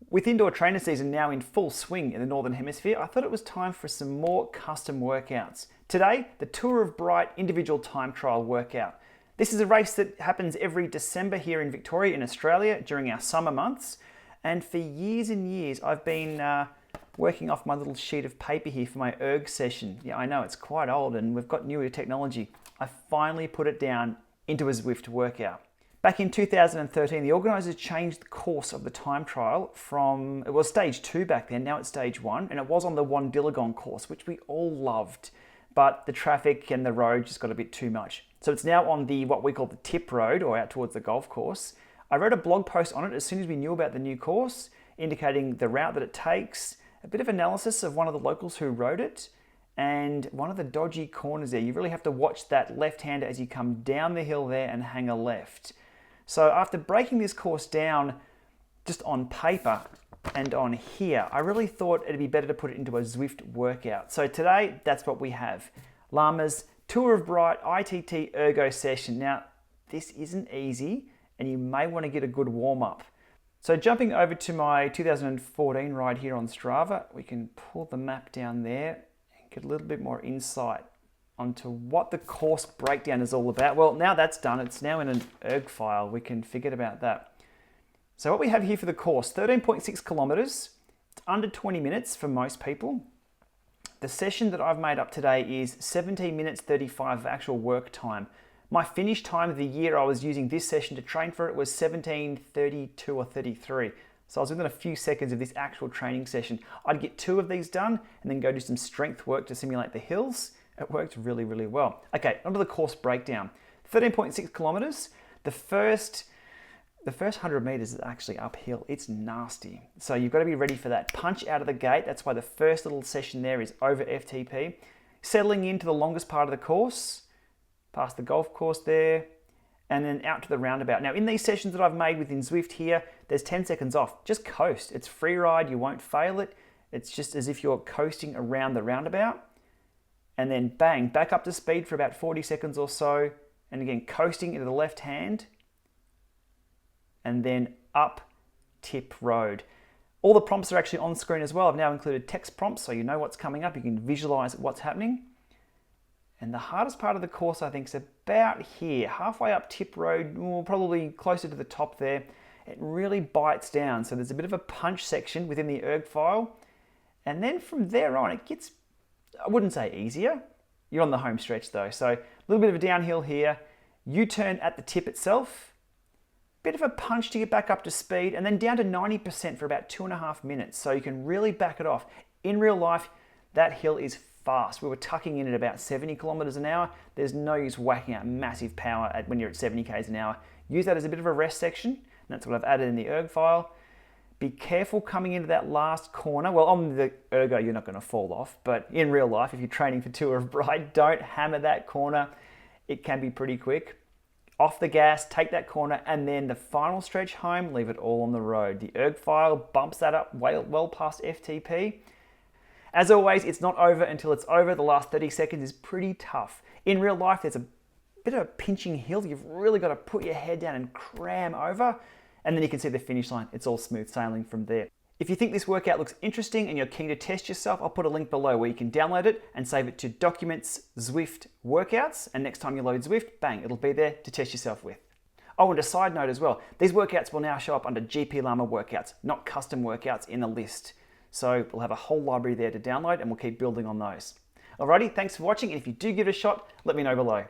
With indoor trainer season now in full swing in the Northern Hemisphere, I thought it was time for some more custom workouts. Today, the Tour of Bright individual time trial workout. This is a race that happens every December here in Victoria in Australia during our summer months. And for years and years, I've been working off my little sheet of paper here for my erg session. Yeah, I know it's quite old and we've got newer technology. I finally put it down into a Zwift workout. Back in 2013, the organisers changed the course of the time trial from, it was stage 2 back then, now it's stage 1, and it was on the Wandilligon course, which we all loved, but the traffic and the road just got a bit too much. So it's now on the, what we call the tip road, or out towards the golf course. I wrote a blog post on it as soon as we knew about the new course, indicating the route that it takes, a bit of analysis of one of the locals who rode it, and one of the dodgy corners there. You really have to watch that left-hander as you come down the hill there and hang a left. So after breaking this course down just on paper and on here, I really thought it'd be better to put it into a Zwift workout. So today, that's what we have. Lama's Tour of Bright ITT Ergo session. Now, this isn't easy and you may want to get a good warm-up. So jumping over to my 2014 ride here on Strava, we can pull the map down there and get a little bit more insight onto what the course breakdown is all about. Well, now that's done, it's now in an erg file. We can forget about that. So what we have here for the course, 13.6 kilometers. It's under 20 minutes for most people. The session that I've made up today is 17 minutes 35 of actual work time. My finish time of the year I was using this session to train for it was 17:32 or 33. So I was within a few seconds of this actual training session. I'd get 2 of these done and then go do some strength work to simulate the hills. It worked really, really well. Okay, onto the course breakdown. 13.6 kilometers. The first 100 meters is actually uphill. It's nasty. So you've got to be ready for that punch out of the gate. That's why the first little session there is over FTP. Settling into the longest part of the course, past the golf course there, and then out to the roundabout. Now in these sessions that I've made within Zwift here, there's 10 seconds off. Just coast. It's free ride. You won't fail it. It's just as if you're coasting around the roundabout. And then bang, back up to speed for about 40 seconds or so. And again, coasting into the left hand. And then up tip road. All the prompts are actually on screen as well. I've now included text prompts so you know what's coming up. You can visualize what's happening. And the hardest part of the course, I think, is about here. Halfway up tip road, probably closer to the top there. It really bites down. So there's a bit of a punch section within the erg file. And then from there on, it gets, I wouldn't say easier. You're on the home stretch though. So a little bit of a downhill here. U-turn at the tip itself. Bit of a punch to get back up to speed and then down to 90% for about 2.5 minutes. So you can really back it off. In real life, that hill is fast. We were tucking in at about 70 kilometers an hour. There's no use whacking out massive power when you're at 70 k's an hour. Use that as a bit of a rest section. And that's what I've added in the erg file. Be careful coming into that last corner. Well, on the ergo, you're not going to fall off, but in real life, if you're training for Tour of Bright, don't hammer that corner. It can be pretty quick. Off the gas, take that corner, and then the final stretch home, leave it all on the road. The erg file bumps that up well past FTP. As always, it's not over until it's over. The last 30 seconds is pretty tough. In real life, there's a bit of a pinching hill. You've really got to put your head down and cram over. And then you can see the finish line. It's all smooth sailing from there. If you think this workout looks interesting and you're keen to test yourself, I'll put a link below where you can download it and save it to Documents Zwift Workouts. And next time you load Zwift, bang, it'll be there to test yourself with. Oh, and a side note as well, these workouts will now show up under GPLama workouts, not custom workouts in the list. So we'll have a whole library there to download and we'll keep building on those. Alrighty, thanks for watching. And if you do give it a shot, let me know below.